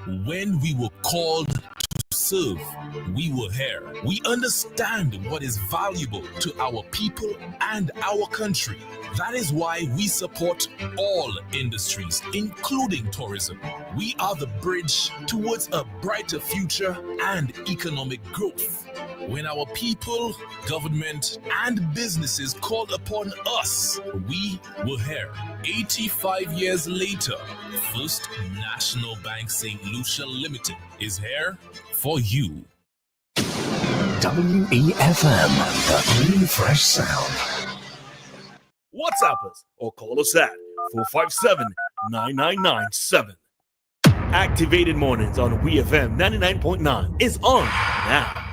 When we were called to serve, we were here. We understand what is valuable to our people and our country. That is why we support all industries, including tourism. We are the bridge towards a brighter future and economic growth. When our people, government, and businesses called upon us, we were here. 85 years later, First National Bank St. Lucia Limited is here for you. WEFM, the new fresh sound. WhatsApp us or call us at 457-9997. Activated Mornings on WEFM 99.9 is on now.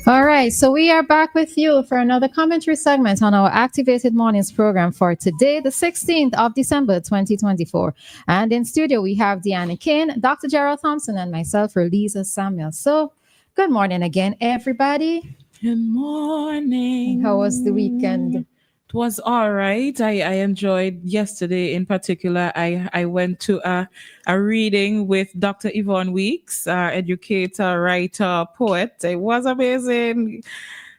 All right, so we are back with you for another commentary segment on our Activated Mornings program for today, the 16th of December, 2024. And in studio, we have Dianna Cain, Dr. Gerald Thompson, and myself, Roleza Samuel. So good morning again, everybody. Good morning. How was the weekend? It was all right. I enjoyed yesterday in particular. I went to a reading with Dr. Yvonne Weeks, educator, writer, poet. It was amazing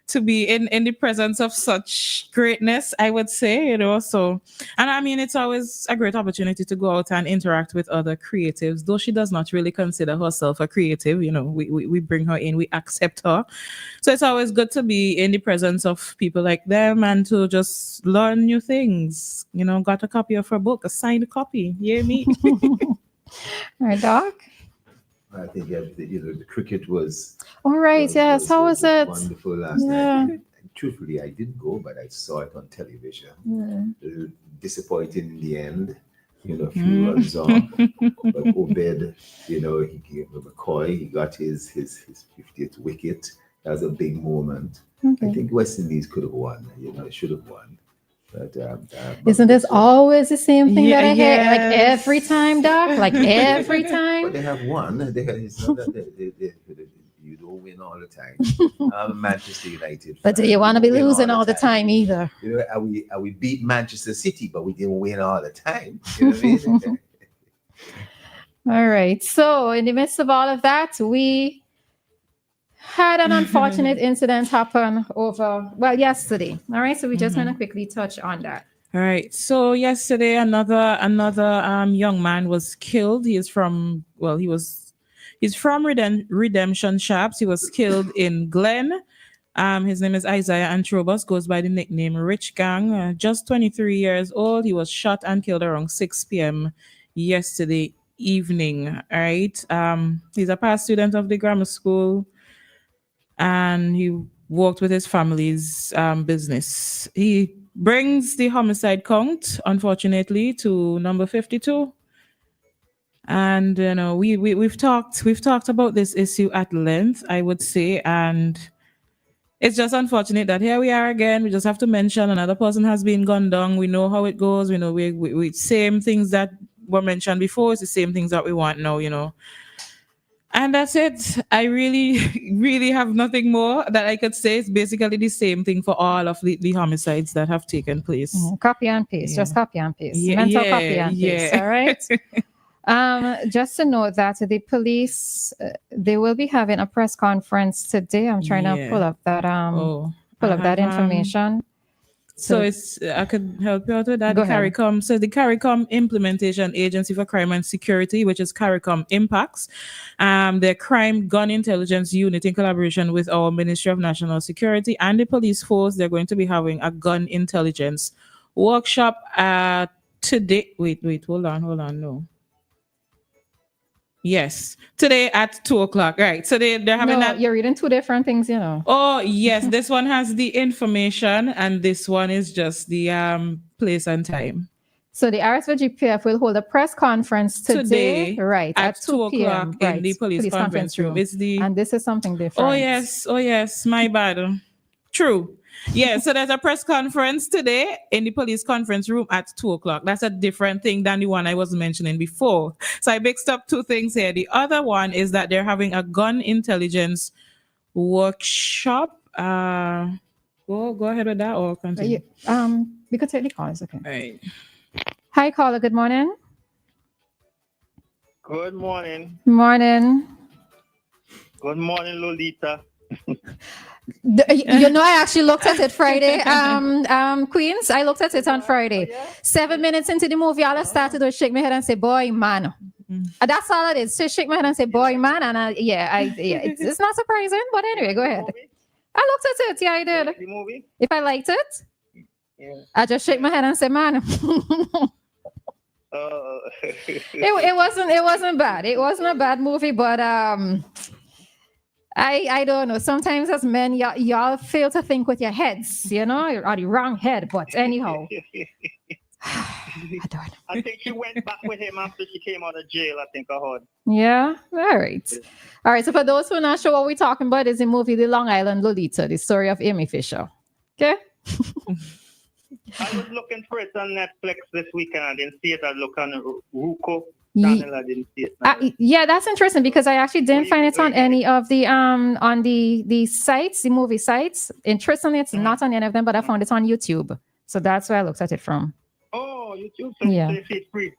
to be in the presence of such greatness, I would say, So, and I mean, it's always a great opportunity to go out and interact with other creatives, though she does not really consider herself a creative. We bring her in, we accept her. So it's always good to be in the presence of people like them and to just learn new things. Got a copy of her book, a signed copy. Yeah, me. All right, Doc? I think the cricket was. All right, yes. How was it? Wonderful last night. Truthfully, I didn't go, but I saw it on television. A little disappointing in the end. A few runs off. But Obed, he gave McCoy. He got his 50th wicket. That was a big moment. Okay. I think West Indies could have won. Should have won. But isn't this always the same thing that I hear? Like every time, Doc? Like every time? But they have won. It's not that you don't win all the time. I'm Manchester United. But do you want to be losing all the time either? We beat Manchester City, but we didn't win all the time. You know what I mean? All right. So in the midst of all of that, we had an unfortunate incident happen yesterday. All right. So we just want to quickly touch on that. All right. So yesterday, another young man was killed. He's from Redemption Shops. He was killed in Glen. His name is Isaiah Antrobus, goes by the nickname Rich Gang. Just 23 years old. He was shot and killed around 6 p.m. yesterday evening. All right. He's a past student of the grammar school, and he worked with his family's business. He brings the homicide count, unfortunately, to number 52. And we've talked about this issue at length, I would say, and it's just unfortunate that here we are again. We just have to mention another person has been gunned down. We know how it goes. We know we same things that were mentioned before. It's the same things that we want now. And that's it. I really, really have nothing more that I could say. It's basically the same thing for all of the homicides that have taken place. Copy and paste. Just copy and paste. Mental copy and paste. All right. Just to note that the police, they will be having a press conference today. I'm trying to pull up that that information. So I could help you out with that. CARICOM. So the CARICOM Implementation Agency for Crime and Security, which is CARICOM Impacts, their Crime Gun Intelligence Unit in collaboration with our Ministry of National Security and the police force, they're going to be having a gun intelligence workshop today. Wait, hold on, no. Yes, today at 2:00. Right. So they're having that. You're reading two different things, Oh, yes. This one has the information and this one is just the place and time. So the RSVGPF will hold a press conference today right, at 2 p.m. in the police conference room. And this is something different. Oh, yes. My bad. True. Yeah, so there's a press conference today in the police conference room at 2:00. That's a different thing than the one I was mentioning before. So I mixed up two things here. The other one is that they're having a gun intelligence workshop. Go ahead with that or continue. We could take the calls. Okay. All right. Hi, caller. Good morning. Good morning. Morning. Good morning, Lolita. You know, I actually looked at it Friday. Queens, I looked at it on Friday. 7 minutes into the movie, all I started was shake my head and say, "Boy, man." That's all it is. Just shake my head and say, "Boy, man." And it's not surprising, but anyway, go ahead. I looked at it. Yeah, I did. The movie? If I liked it, Yeah. I just shake my head and say, "Man." It wasn't bad. It wasn't a bad movie, but I don't know. Sometimes as men, y'all fail to think with your heads, you know, or the wrong head. But anyhow, I don't know. I think she went back with him after she came out of jail. I think I heard. Yeah. All right. So for those who are not sure what we're talking about, is the movie The Long Island Lolita, the story of Amy Fisher. Okay. I was looking for it on Netflix this weekend. I didn't see it. I looked on Ruko channel. I didn't see it. Yeah, that's interesting because I actually didn't find it on any of the on the sites, the movie sites. Interestingly, it's not on any of them, but I found it on YouTube. So that's where I looked at it from. Oh, YouTube. So Yeah. it's free.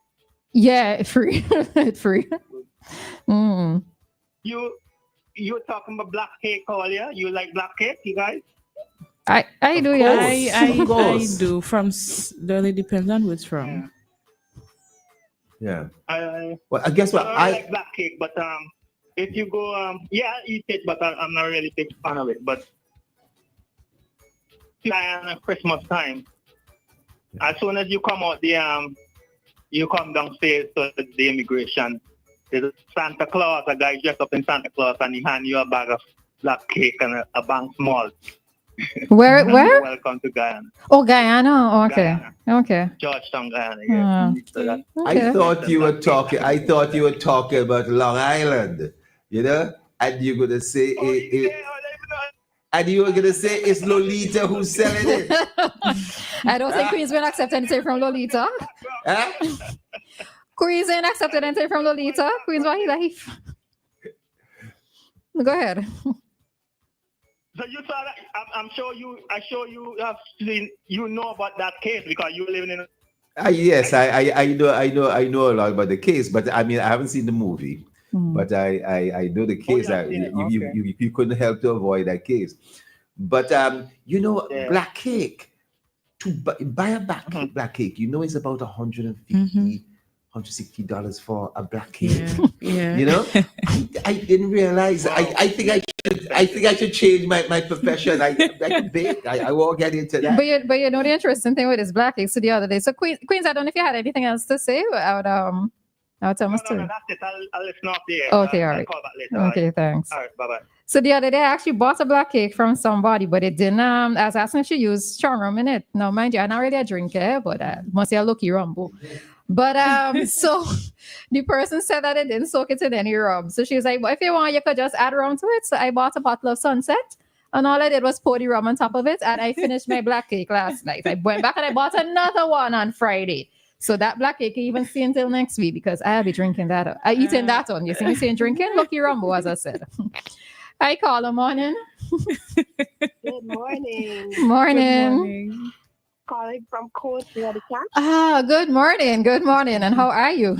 Yeah, it's free. It's free. Mm. You're talking about black cake earlier. You like black cake, you guys? I do, yes. I course. do. Really depends on who it's from. Yeah. Well, I guess what I like black cake, but if you go, I eat it, but I'm not really big fan of it. But at Christmas time, as soon as you come out you come downstairs to the immigration. There's a Santa Claus, a guy dressed up in Santa Claus, and he hand you a bag of black cake and a bank malt. Where? Welcome to Guyana. Oh, Guyana. Okay. Guyana. Okay. Georgetown, Guyana. Yeah. So Okay. I thought you were talking about Long Island, you know, and you're gonna say and you were gonna say it's Lolita who's selling it. I don't think Queen's will accept anything from Lolita. Huh? Queen's ain't accepted anything from Lolita. Queen's why he life. Go ahead. So you saw that? I'm sure you have seen. You know about that case because you living in. Yes, I know a lot about the case, but I mean I haven't seen the movie, but I know the case. You couldn't help to avoid that case, but black cake, to buy a black cake, you know, it's about $150, $160 for a black cake. Yeah. You know, I didn't realize. Wow. I think I should change my profession. I can bake. I won't get into that. But you know the interesting thing with this black cake. So the other day, so Queens, I don't know if you had anything else to say about tell my story. No, that's it. I'll listen up there. Okay, all right. I'll call back later. Okay, thanks. All right, bye. So the other day, I actually bought a black cake from somebody, but it didn't. I was asking if she used strong rum in it. Now, mind you, I'm not really a drinker, but must say a lucky rum. But so the person said that it didn't soak it in any rum. So she was like, well, if you want, you could just add rum to it. So I bought a bottle of Sunset, and all I did was pour the rum on top of it, and I finished my black cake last night. I went back and I bought another one on Friday. So that black cake can even stay until next week because I'll be drinking that. I eating that on. You see me saying drinking? Lucky Rumbo, as I said. Hi, caller. Morning. Good morning. Morning. Calling from Coast Ready Cash. Good morning. Good morning. And how are you?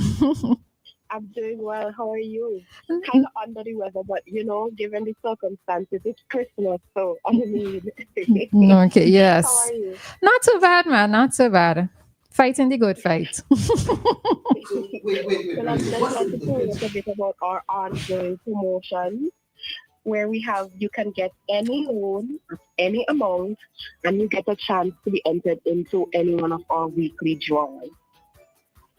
I'm doing well. How are you? Kind of under the weather, but given the circumstances, it's Christmas, so I mean. Okay. Yes. How are you? Not too bad, man. Not too bad. Fighting the good fight. Wait. So let's tell you a bit about our ongoing promotion, where you can get any loan, any amount, and you get a chance to be entered into any one of our weekly draws.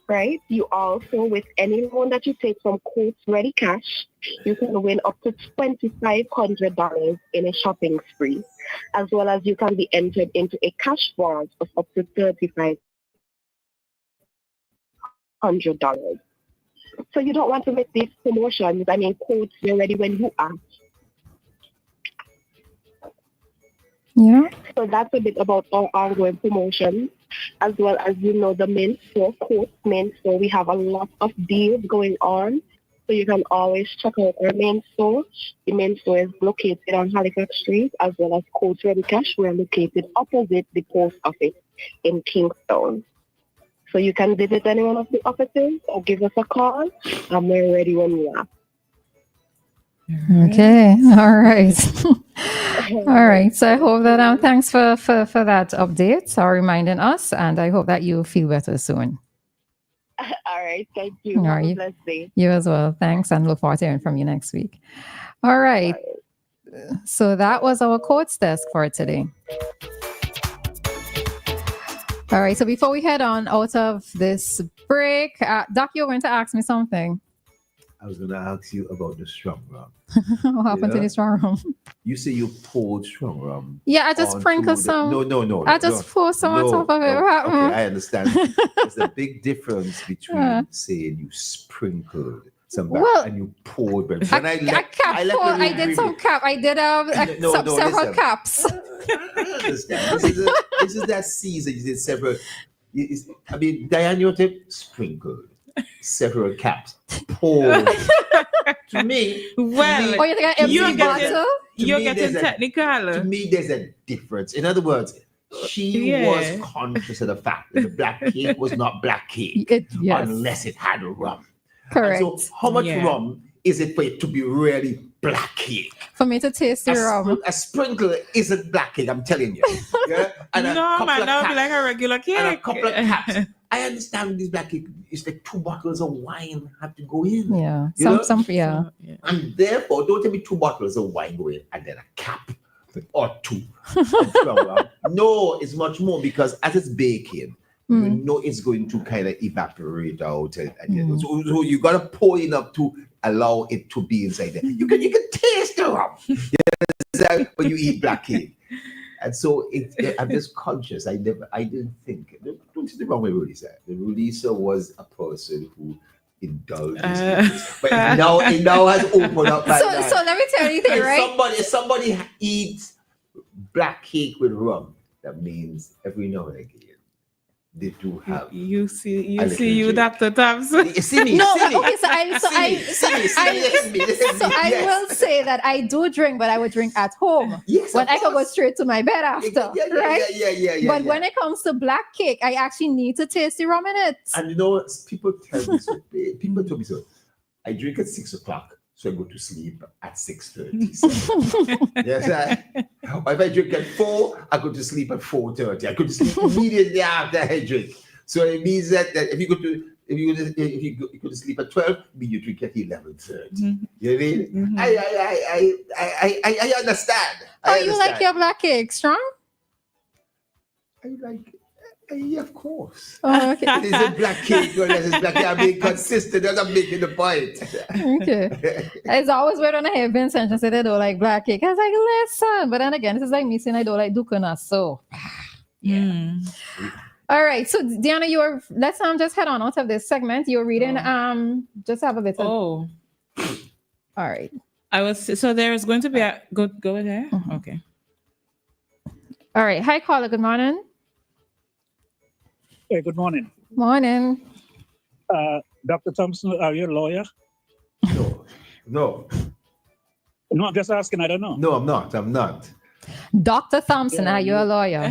Right? You also, with any loan that you take from Coast Ready Cash, you can win up to $2,500 in a shopping spree, as well as you can be entered into a cash voucher of up to $3,500. So you don't want to miss these promotions. I mean, Coast, you're ready when you are. Yeah. So that's a bit about our ongoing promotion, as well as, the main store, main store. We have a lot of deals going on. So you can always check out our main store. The main store is located on Halifax Street, as well as Coach Ready Cash. We're located opposite the post office in Kingston. So you can visit any one of the offices or give us a call, and we're ready when you are. Okay. All right. All right. So I hope that thanks for that update or reminding us, and I hope that you feel better soon. All right. Thank you. All Have right. a blessed day. You as well. Thanks, and look forward to hearing from you next week. All right. So that was our quotes desk for today. All right. So before we head on out of this break, Doc, you're going to ask me something. I was going to ask you about the strong rum. What happened to the strong rum? You say you poured strong rum. Yeah, I just sprinkled some. No. I just pour some on top of it. Okay, I understand. There's a big difference between saying you sprinkled some back and you poured. I did some cap. I did several caps. I understand. This is that season. You did several. Dianna, your tip sprinkled. Several caps. Poured. To me, you're getting technical. To me, there's a difference. In other words, she was conscious of the fact that the black cake was not black cake unless it had rum. Correct. And so, how much rum is it for it to be really black cake? For me to taste the rum. A sprinkle isn't black cake, I'm telling you. Yeah? And no, man, that would be like a regular cake. And a couple of caps. I understand this black cake, it's like 2 bottles of wine have to go in. Yeah. Yeah. And therefore, don't tell me 2 bottles of wine go in and then a cap or 2. No, it's much more because as it's baking, you know it's going to kind of evaporate out. So you got to pour enough to allow it to be inside there. You can taste the rum when you eat black cake. And so I'm just conscious. I didn't think. Don't see the wrong way Roleza. The Roleza was a person who indulged but now has opened up. So let me tell you thing, right? If somebody eats black cake with rum, that means every now and again they do have. You see, Dr. Thompson. You see me. No, see me. okay. So I will say that I do drink, but I would drink at home. Yes, when I can go straight to my bed after, right? Yeah. But when it comes to black cake, I actually need to taste the rum in it. And you know what? People tell me so. People tell me so. I drink at 6:00, so I go to sleep at 6:30. Yes, or if I drink at 4, I go to sleep at 4:30. I go to sleep immediately after I drink. So it means that if you go to sleep at 12, you drink at 11:30. You know what I mean? I understand. You like your black cake strong? I like. Yeah, of course. Oh, okay. It is a black cake, or it's black cake. I'm being consistent. I'm making the point. Okay. It's always weird when I hear Vincent and say they don't like black cake. I was like, listen. But then again, this is like me saying I don't like Ducana. So, yeah. All right. So, Dianna, let's just head on out of this segment. You're reading, just have a bit of. Oh. All right. So there is going to be go ahead. Mm-hmm. Okay. All right. Hi, caller. Good morning. Hey, good morning. Morning. Dr. Thompson, are you a lawyer? No. No, I'm just asking. I don't know. No, I'm not. Dr. Thompson, are you a lawyer?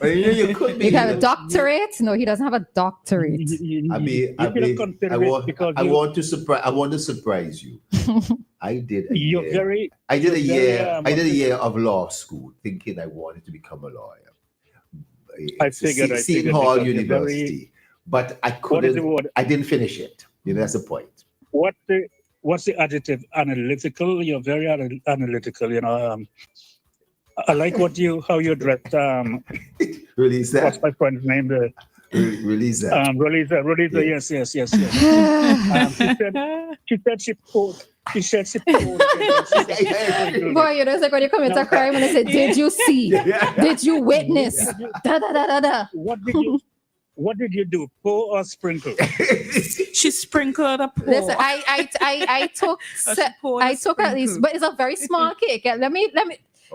Well, you could be. You have a doctorate? No, he doesn't have a doctorate. I want to surprise you. I did a year of law school, thinking I wanted to become a lawyer. I figured Seton Hall University, but I couldn't. I didn't finish it. That's the point. What's the adjective? Analytical. You're very analytical. I like how you addressed. Roleza. What's my friend's name? Roleza. Roleza. Yes. She said she poured. Boy, it's like when you commit a crime and they say, "Did you see? Did you witness?" Da. What did you do? Pour or sprinkle? She sprinkled a pour. Listen, I took at least, but it's a very small cake. Let me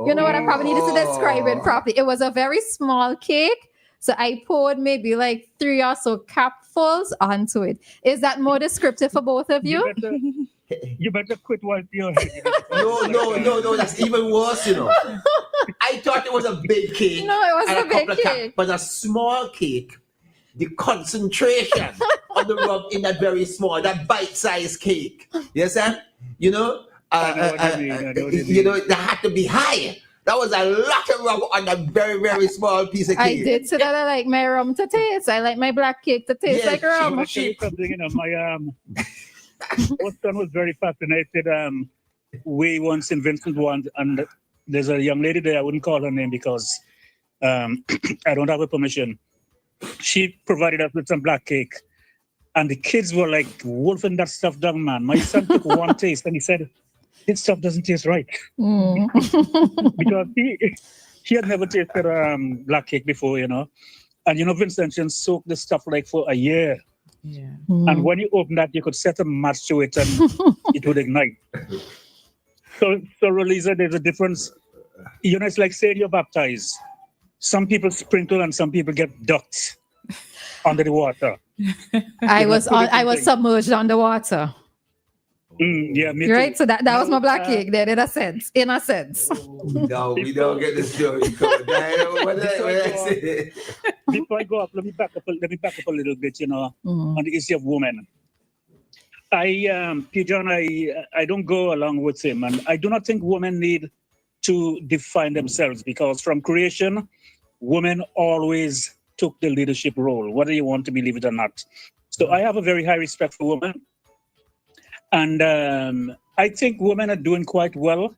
You know what? I probably needed to describe it properly. It was a very small cake. So I poured maybe like 3 or so cupfuls onto it. Is that more descriptive for both of you? You better quit wiping your head. No, that's even worse, you know. I thought it was a big cake. No, it and was a big cake. But a small cake, the concentration of the rub in that very small, that bite-sized cake. Yes, sir? You know, you know, that had to be high. That was a lot of rub on that very, very small piece of cake. I did say that I like my rum to taste. I like my black cake to taste like rum. I'll tell you something, you know, my son was very fascinated. We once in Vincent one, and there's a young lady there. I wouldn't call her name because I don't have her permission. She provided us with some black cake, and the kids were like wolfing that stuff down, man. My son took one taste and he said, "This stuff doesn't taste right," because he had never tasted black cake before, you know. And you know, Vincentians soak this stuff like for a year. Yeah. And when you open that, you could set a match to it and it would ignite. So Roleza, there's a difference. You know, it's like saying you're baptized. Some people sprinkle and some people get ducked under the water. I was submerged underwater. Yeah, me right. too. So that was my black cake there, in a sense. No, we don't get the story covered. Before I go up, let me back up a little bit, you know, on the issue of women. Pigeon, I don't go along with him, and I do not think women need to define themselves, because from creation, women always took the leadership role, whether you want to believe it or not. So I have a very high respect for women. And I think women are doing quite well,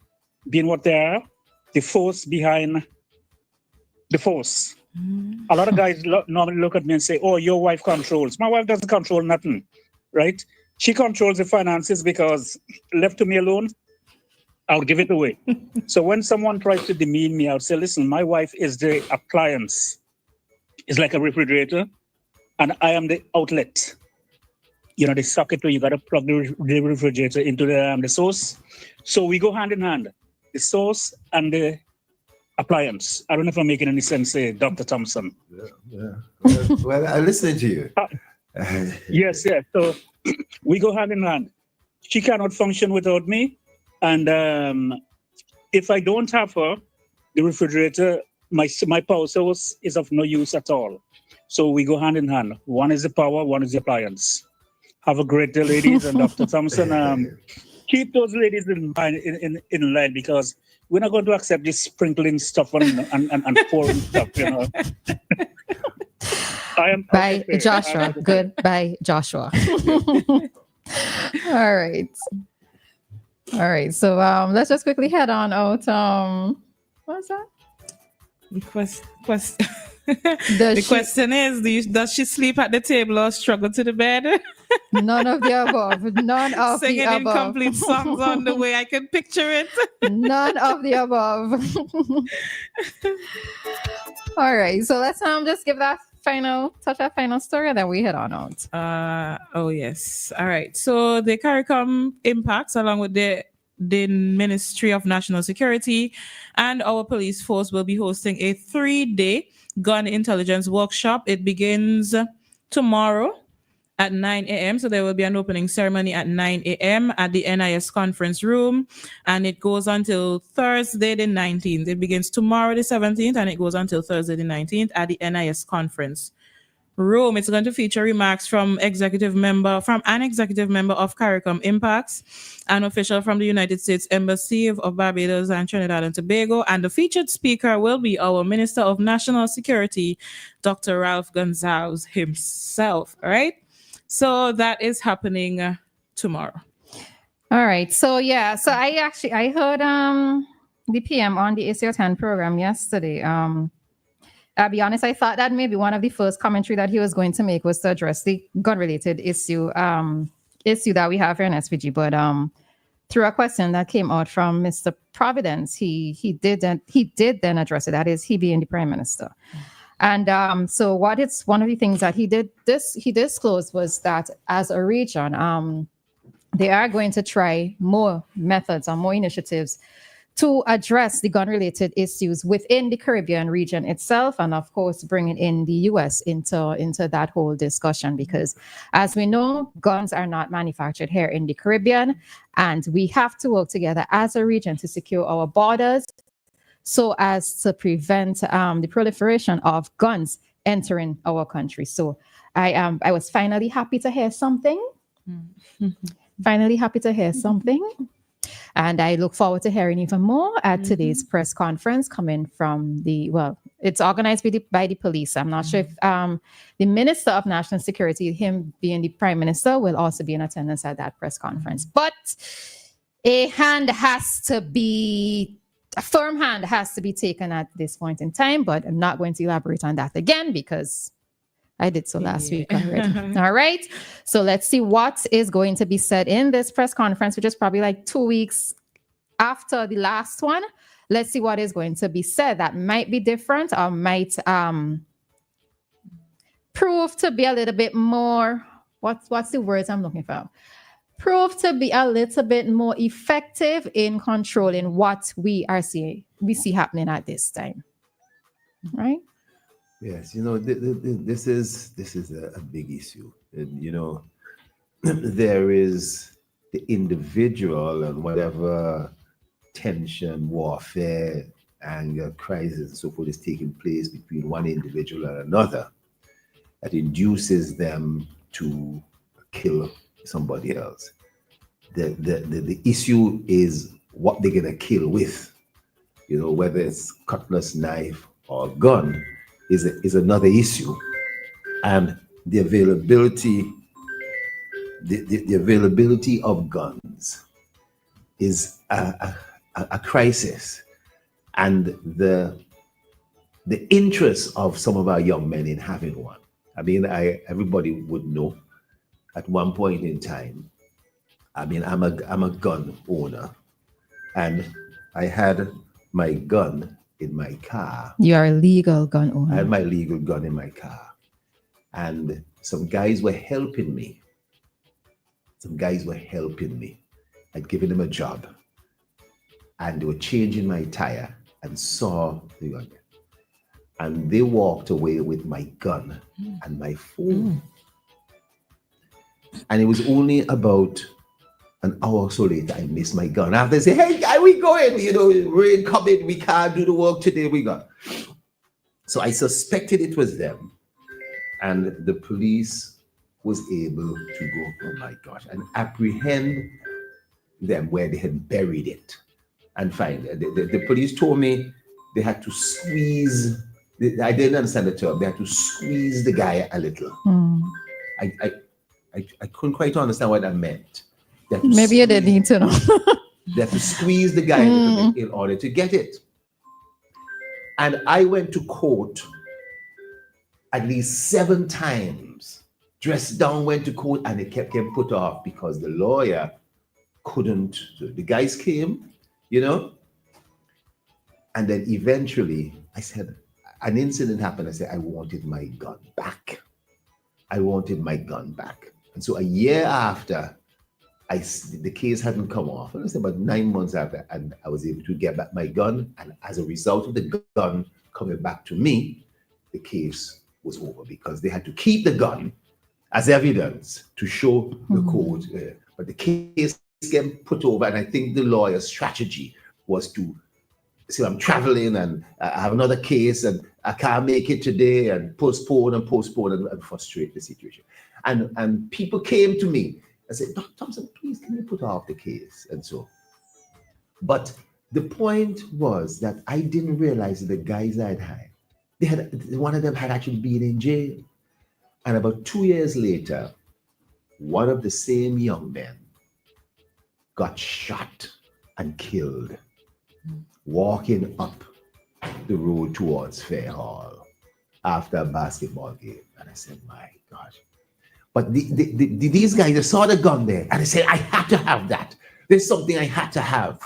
being what they are, the force behind the force. A lot of guys normally look at me and say, "Oh, your wife controls." My wife doesn't control nothing, right? She controls the finances because left to me alone, I would give it away. So when someone tries to demean me, I would say, "Listen, my wife is the appliance. It's like a refrigerator, and I am the outlet. You know, the socket where you got to plug the refrigerator into the source." So we go hand in hand, the source and the appliance. I don't know if I'm making any sense, Dr. Thompson. Yeah. Well, I listen to you. Yes. So we go hand in hand. She cannot function without me. And if I don't have her, the refrigerator, my power source is of no use at all. So we go hand in hand. One is the power, one is the appliance. Have a great day, ladies. And Dr. Thompson, keep those ladies in line, because we're not going to accept this sprinkling stuff and pouring stuff, you know. Bye, Joshua. Goodbye, Joshua. All right. So let's just quickly head on out. What's that? The question is, does she sleep at the table or struggle to the bed? None of the above. None of Singing the above. incomplete songs on the way. I can picture it. None of the above. All right. So let's just give that final story, and then we head on out. Oh yes. All right. So the CARICOM impacts, along with the Ministry of National Security and our police force, will be hosting a 3-day gun intelligence workshop. It begins tomorrow at 9 a.m. So there will be an opening ceremony at 9 a.m. at the NIS conference room, and it goes until Thursday the 19th. It begins tomorrow the 17th, and it goes until Thursday the 19th at the NIS conference room. It's going to feature remarks from an executive member of CARICOM Impacts, an official from the United States Embassy of Barbados and Trinidad and Tobago, and the featured speaker will be our Minister of National Security, Dr. Ralph Gonzalez himself. All right. So that is happening tomorrow. All right. So I heard the PM on the ACO 10 program yesterday. I'll be honest, I thought that maybe one of the first commentary that he was going to make was to address the gun-related issue that we have here in SVG. But through a question that came out from Mr. Providence, he did then address it. That is, he being the Prime Minister. And so one of the things that he disclosed was that as a region, they are going to try more methods or more initiatives to address the gun-related issues within the Caribbean region itself, and of course, bringing in the U.S. into that whole discussion. Because, as we know, guns are not manufactured here in the Caribbean, and we have to work together as a region to secure our borders, so as to prevent the proliferation of guns entering our country. So, I was finally happy to hear something. Finally happy to hear something. And I look forward to hearing even more at today's press conference coming from it's organized by the police. I'm not sure if the Minister of National Security, him being the Prime Minister, will also be in attendance at that press conference. But a firm hand has to be taken at this point in time, but I'm not going to elaborate on that again because I did so last week already. All right. So let's see what is going to be said in this press conference, which is probably like 2 weeks after the last one. Let's see what is going to be said that might be different or might prove to be a little bit more, what's the words I'm looking for? Prove to be a little bit more effective in controlling what we see happening at this time. Right? Yes, this is a big issue. And, there is the individual and whatever tension, warfare, anger, crisis, and so forth is taking place between one individual and another that induces them to kill somebody else. The issue is what they're gonna kill with, whether it's cutlass, knife, or gun. Is another issue, and the availability of guns is a crisis, and the interest of some of our young men in having one. I mean, everybody would know at one point in time. I mean, I'm a gun owner, and I had my gun in my car. You are a legal gun owner. I had my legal gun in my car. And some guys were helping me. I'd given them a job. And they were changing my tire and saw the gun. And they walked away with my gun and my phone. And it was only about an hour or so later, I missed my gun. After they say, hey, guy, we going? Rain coming. We can't do the work today. We got. So I suspected it was them. And the police was able to go, oh my gosh, and apprehend them where they had buried it and find it. The police told me they had to squeeze. I didn't understand the term. They had to squeeze the guy a little. I couldn't quite understand what that meant. Maybe you didn't need to know. They have to squeeze the guy a little bit in order to get it. And I went to court at least 7 times. Dressed down, went to court, and it kept getting put off because the lawyer couldn't. The guys came, And then eventually I said, an incident happened. I said, I wanted my gun back. And so a year after, the case hadn't come off. And I said about 9 months after, and I was able to get back my gun. And as a result of the gun coming back to me, the case was over because they had to keep the gun as evidence to show the court. But the case getting put over, and I think the lawyer's strategy was to say, I'm traveling and I have another case and I can't make it today, and postpone and frustrate the situation. And people came to me. I said, Dr. Thompson, please, can you put off the case? And so, but the point was that I didn't realize that the guys I'd had, one of them had actually been in jail. And about 2 years later, one of the same young men got shot and killed walking up the road towards Fair Hall after a basketball game. And I said, my gosh. But these guys, they saw the gun there and they said, I had to have that. There's something I had to have.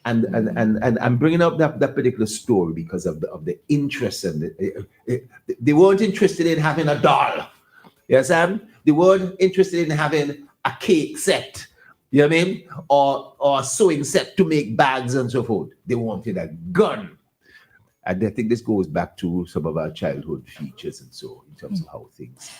And I'm bringing up that particular story because of the interest, and they weren't interested in having a doll. Yes, Sam? They weren't interested in having a cake set. You know what I mean? Or a sewing set to make bags and so forth. They wanted a gun. And I think this goes back to some of our childhood features and so in terms of how things.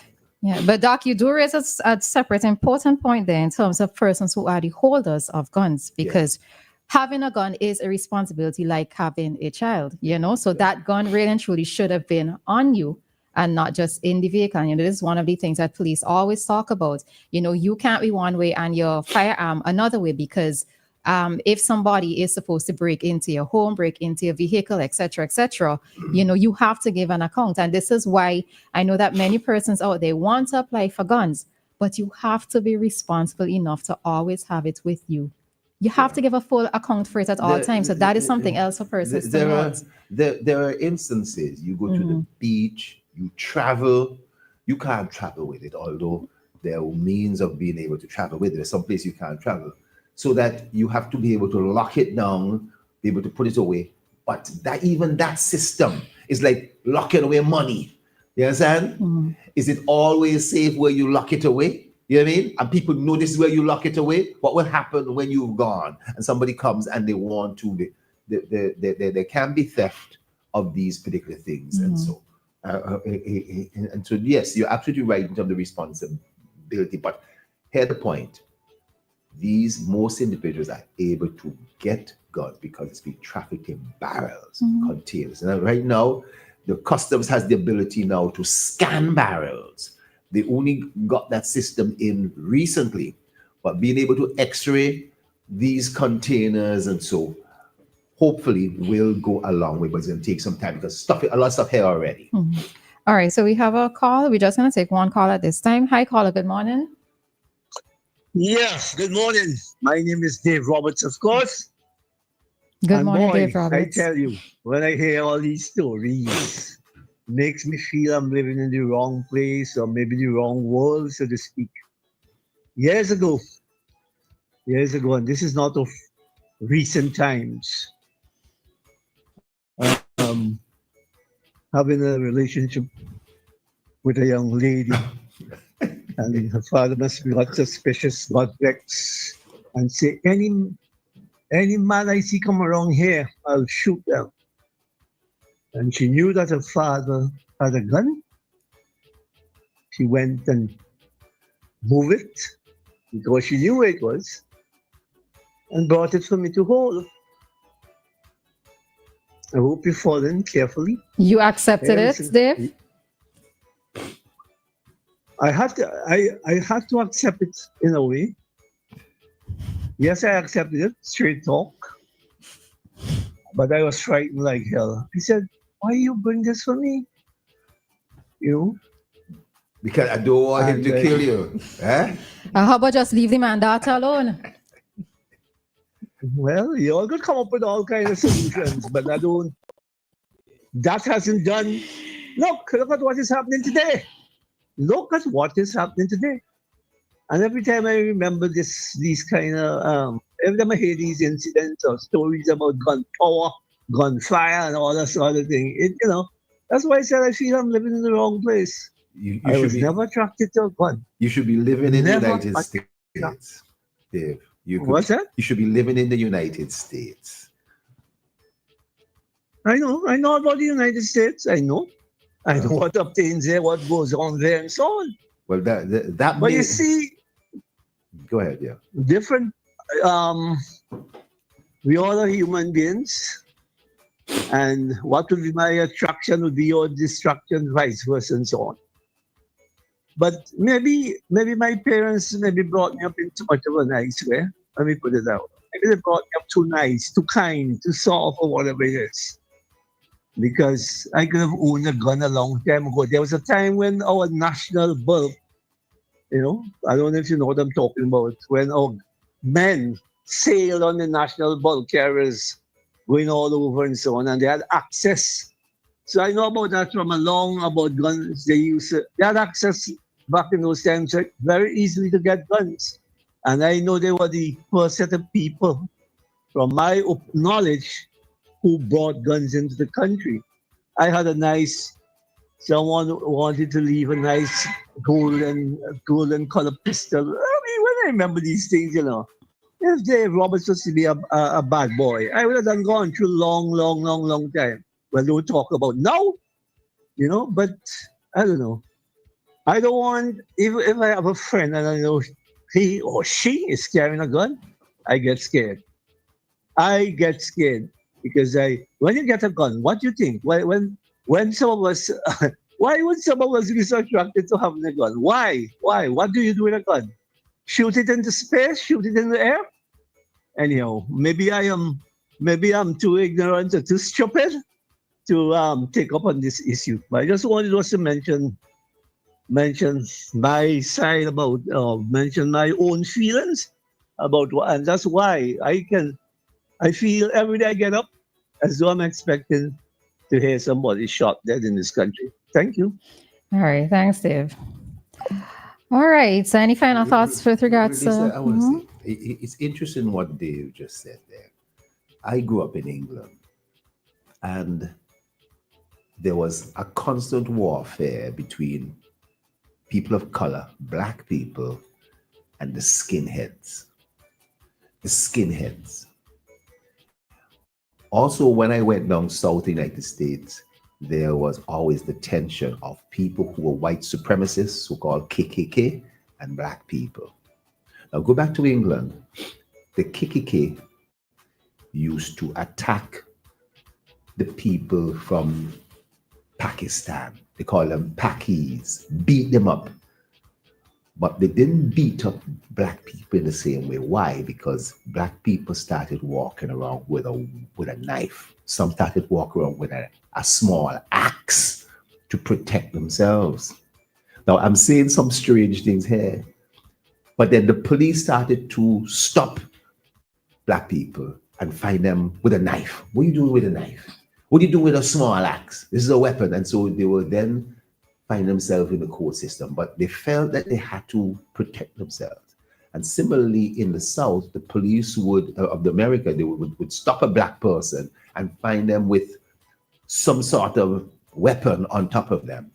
Yeah, but Doc, you do raise a separate important point there in terms of persons who are the holders of guns, because having a gun is a responsibility like having a child, you know? So that gun really and truly should have been on you and not just in the vehicle. You know, this is one of the things that police always talk about. You know, you can't be one way and your firearm another way, because if somebody is supposed to break into your home, break into your vehicle, etc., you know, you have to give an account. And this is why I know that many persons out there want to apply for guns, but you have to be responsible enough to always have it with you. You have to give a full account for it at all times. So that is something else for persons to note. There are instances you go to the beach, you travel, you can't travel with it, although there are means of being able to travel with it. There's some place you can't travel. So that you have to be able to lock it down, be able to put it away. But that system is like locking away money. You understand? Is it always safe where you lock it away? You know what I mean? And people know this is where you lock it away. What will happen when you've gone and somebody comes and they want to? There can be theft of these particular things, and so yes, you're absolutely right in terms of the responsibility. But here's the point. Most individuals are able to get guns because it's being trafficked in barrels, containers. And right now, the customs has the ability now to scan barrels. They only got that system in recently, but being able to x-ray these containers and so hopefully will go a long way, but it's going to take some time because a lot of stuff here already. All right, so we have a call. We're just going to take one call at this time. Hi, caller. Good morning. Yes, good morning. My name is Dave Roberts, of course. Good morning, Dave Roberts. I tell you, when I hear all these stories, it makes me feel I'm living in the wrong place or maybe the wrong world, so to speak. Years ago, and this is not of recent times, having a relationship with a young lady. And her father must be got suspicious, got vexed, and say, any man I see come around here, I'll shoot them. And she knew that her father had a gun. She went and moved it, because she knew where it was, and brought it for me to hold. I hope you follow in carefully. You accepted it, Dave? I had to accept it in a way. Yes, I accepted it, straight talk. But I was frightened like hell. He said, "Why you bring this for me?" You know? Because I don't want him to kill you. How about just leave the man that alone? Well, you all could come up with all kinds of solutions, but that hasn't done. Look at what is happening today. Look at what is happening today. And every time I remember these kind of, every time I hear these incidents or stories about gun power, gunfire, and all that sort of thing, that's why I said I feel I'm living in the wrong place. I was never attracted to a gun. You should be living in the United States, Dave. What's that? You should be living in the United States. I know about the United States. I know what obtains there, what goes on there, and so on. Well, that. But you see, go ahead. Yeah. Different. We all are human beings, and what would be my attraction would be your distraction, vice versa, and so on. But maybe my parents brought me up in too much of a nice way. Let me put it out. Maybe they brought me up too nice, too kind, too soft, or whatever it is. Because I could have owned a gun a long time ago. There was a time when our national bulb, I don't know if you know what I'm talking about, when our men sailed on the national bulb carriers going all over and so on, and they had access. So I know about that from about guns. They had access back in those times very easily to get guns. And I know they were the first set of people, from my knowledge, who brought guns into the country. I had someone wanted to leave a nice golden color pistol. I mean, when I remember these things, If Dave Roberts was to be a bad boy, I would have done gone through long time. Well, don't talk about now, but I don't know. I don't want, if I have a friend and I know he or she is carrying a gun, I get scared. I get scared because when you get a gun, what do you think? When some of us, why would some of us be so attracted to having a gun? Why? What do you do with a gun? Shoot it into space? Shoot it in the air? Anyhow, maybe I'm too ignorant or too stupid to take up on this issue. But I just wanted us to mention my side about mention my own feelings about what, and that's why I feel every day I get up as though I'm expecting to hear somebody shot dead in this country. Thank you. All right. Thanks, Dave. All right. So any final thoughts with regards to... I want to say, it's interesting what Dave just said there. I grew up in England, and there was a constant warfare between people of color, black people, and the skinheads. The skinheads. Also, when I went down south United States, there was always the tension of people who were white supremacists, so-called KKK, and black people. Now go back to England. The KKK used to attack the people from Pakistan. They call them Pakis, beat them up. But they didn't beat up black people in the same way. Why? Because black people started walking around with a knife. Some started walking around with a small axe to protect themselves. Now, I'm saying some strange things here, but then the police started to stop black people and find them with a knife. What are you doing with a knife? What do you do with a small axe? This is a weapon. And so they will then find themselves in the court system, but they felt that they had to protect themselves. And similarly, in the South, the police of America, they would stop a black person and find them with some sort of weapon on top of them.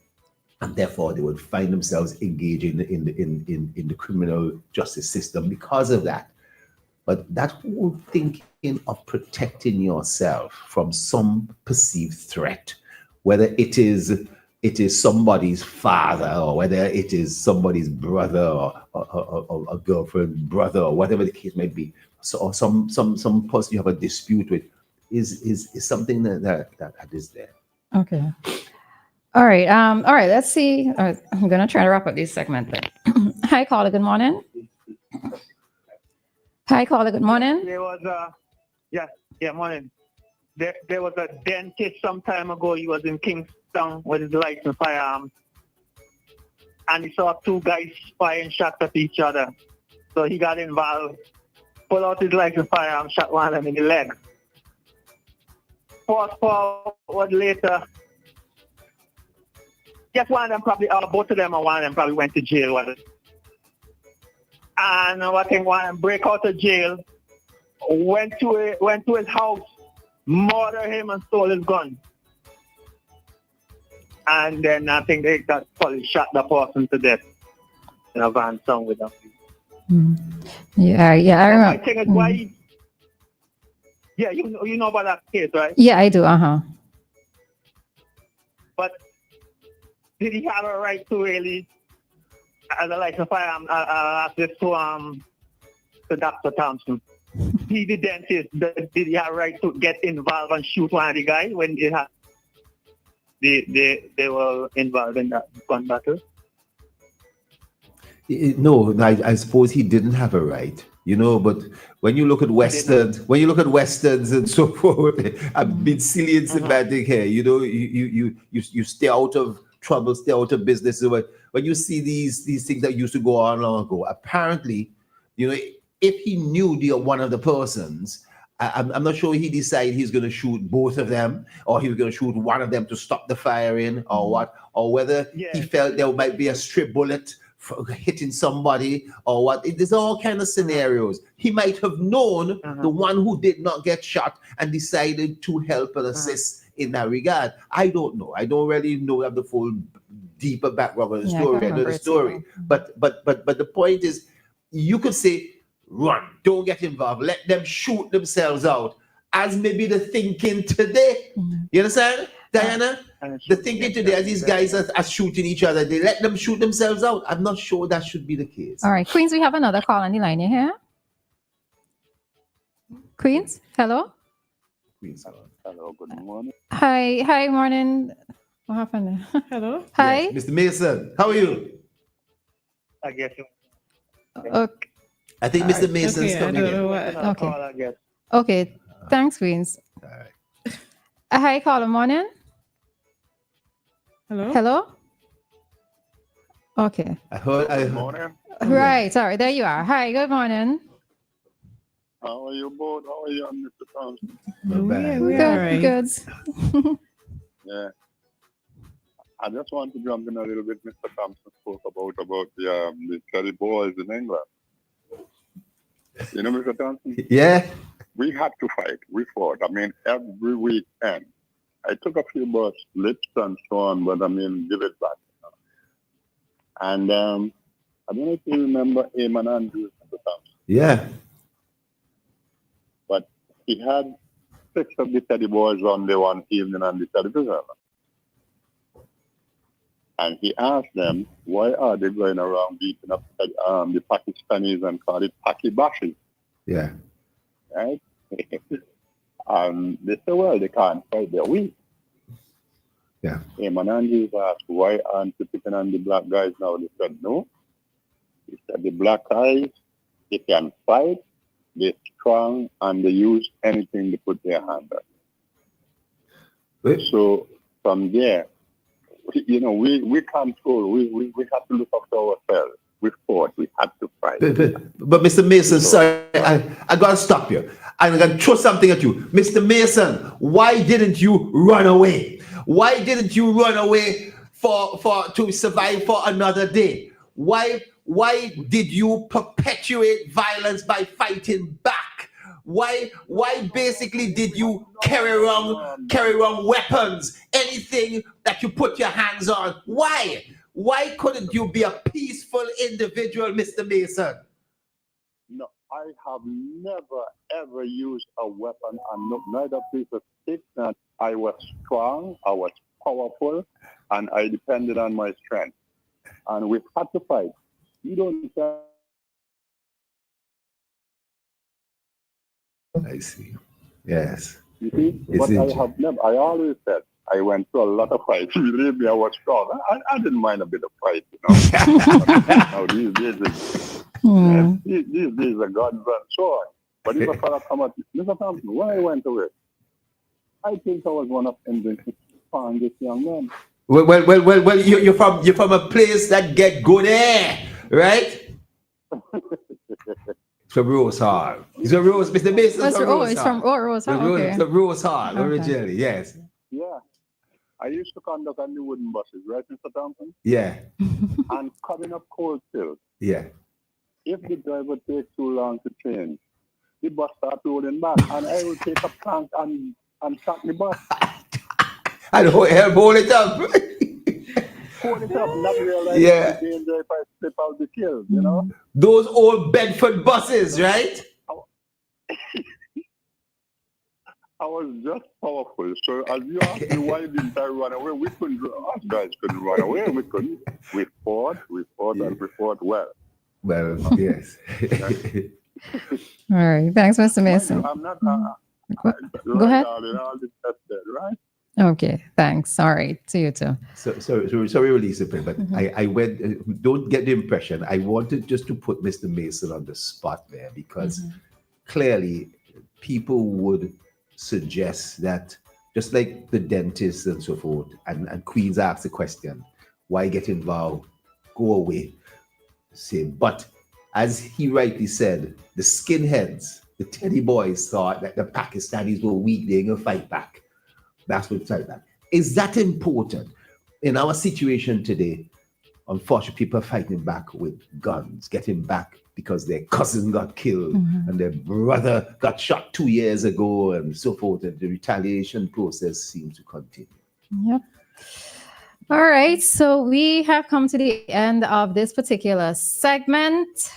And therefore, they would find themselves engaging in the criminal justice system because of that. But that whole thinking of protecting yourself from some perceived threat, whether it is somebody's father, or whether it is somebody's brother, or a girlfriend, brother, or whatever the case may be, so, or some person you have a dispute with, is something that is there. Okay. All right. Let's see. I'm gonna try to wrap up this segment then. Hi, caller. Good morning. Hi, caller. Good morning. There was morning. There was a dentist some time ago. He was in Kingston with his licensed firearms, and he saw two guys firing shots at each other. So he got involved, pulled out his licensed firearm, shot one of them in the leg. Fast forward later, just one of them probably, or both of them, or one of them probably went to jail. And I think one of them break out of jail, went to his house, murdered him, and stole his gun. And then I think they got probably shot the person to death in a van song with them. Yeah, I remember. I think it's why. Yeah, you know about that case, right? Yeah, I do. But did he have a right to really, as a license firearm, access to Dr. Thompson? He the dentist. Did he have a right to get involved and shoot one of the guys when they were involved in that gun battle? No, I suppose he didn't have a right, but when you look at westerns, and so forth, I've been silly and sympathetic here. You stay out of trouble, stay out of business. When you see these things that used to go on long ago, apparently, if he knew one of the persons, I'm not sure he decided he's going to shoot both of them, or he was going to shoot one of them to stop the firing, or what, or whether he felt there might be a stray bullet hitting somebody, or what. There's all kind of scenarios. He might have known the one who did not get shot and decided to help and assist in that regard. I don't know. I don't really know the full deeper background of the story. I know the story, but the point is, you could say run. Don't get involved. Let them shoot themselves out. As maybe the thinking today. You understand, Dianna? The thinking today, as these guys are shooting each other, they let them shoot themselves out. I'm not sure that should be the case. All right, Queens, we have another call on the line. You here? Queens, hello? Queens. Hello, good morning. Hi, morning. What happened there? Hello? Hi. Yes, Mr. Mason, how are you? I guess. Okay. I think Mr. Mason's Okay, I coming don't know in. what. Okay. I guess. Okay. Thanks, Queens. All right. Hi, caller, morning. Hello? Hello? Okay. I heard. Good morning. Right. Sorry. There you are. Hi. Good morning. How are you both? How are you, Mr. Thompson? Not bad. We're all right. Good. Yeah. I just want to jump in a little bit. Mr. Thompson spoke about the Teddy boys in England. You know, Mr. Thompson? Yeah. We had to fight. We fought. I mean, every weekend. I took a few bucks, lips and so on, but I mean, give it back. And I don't know if you remember Eamon Andrews, Mr. Thompson. Yeah. But he had 6 of the Teddy boys on the one evening on the television. And he asked them, why are they going around beating up the Pakistanis and call it Paki Bashi? Yeah. Right? And they said, well, they can't fight, they're weak. Yeah. Eamon Andrews asked, why aren't you picking on the black guys now? They said, no. He said, the black guys, they can fight, they're strong, and they use anything to put their hand on. Wait. So from there, you know, we control, we have to look after ourselves. We fought, we had to fight. But Mr. Mason, sorry, I got to stop you. I'm going to throw something at you. Mr. Mason, why didn't you run away? Why didn't you run away to survive for another day? Why did you perpetuate violence by fighting back? Why basically did you carry around weapons, anything that you put your hands on? Why couldn't you be a peaceful individual, Mr. Mason? No, I have never ever used a weapon, and neither people think that I was strong, I was powerful, and I depended on my strength. And we had to fight. You don't. I see. Yes. You see, but I always said I went through a lot of fights. Believe me, I was strong. I didn't mind a bit of fight, you know. Now these days are guns and so on. But if a fellow come at Mr. Thompson, why I went away? I think I was one of them found this young man. Well, you're from a place that get good air, right? From Rose Hall. He's from Rose, Mr. Mason. It's from Rose Hall. Okay. From Rose Hall, originally, yes. Yeah. I used to conduct on the wooden buses, right, Mr. Thompson? Yeah. And coming up Coalfield. Yeah. If the driver takes too long to change, the bus starts rolling back, and I will take a plank and track the bus. And hold it up. Hold it up, not realize yeah. the danger if I slip out the kill, you know? Those old Bedford buses, right? I was just powerful. So as you asked me why didn't I run away, us guys couldn't run away. We couldn't. We fought, yeah. And we fought well. Well, yes. All right. Thanks, Mr. Mason. I'm not. Go ahead. Right? Okay. Thanks. All right. See you too. Sorry, Roleza, but I went. Don't get the impression. I wanted just to put Mr. Mason on the spot there because clearly people would suggest that just like the dentist and so forth, and Queens asked the question, why get involved? Go away. But as he rightly said, the skinheads, the Teddy boys thought that the Pakistanis were weak, they ain't gonna fight back. That's what it's like. Is that important? In our situation today, unfortunately, people are fighting back with guns, getting back because their cousin got killed and their brother got shot 2 years ago and so forth. And the retaliation process seems to continue. Yep. All right. So we have come to the end of this particular segment.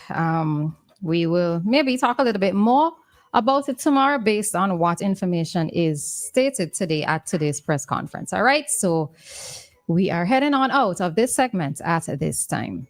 we will maybe talk a little bit more about it tomorrow based on what information is stated today at today's press conference. All right, so we are heading on out of this segment at this time.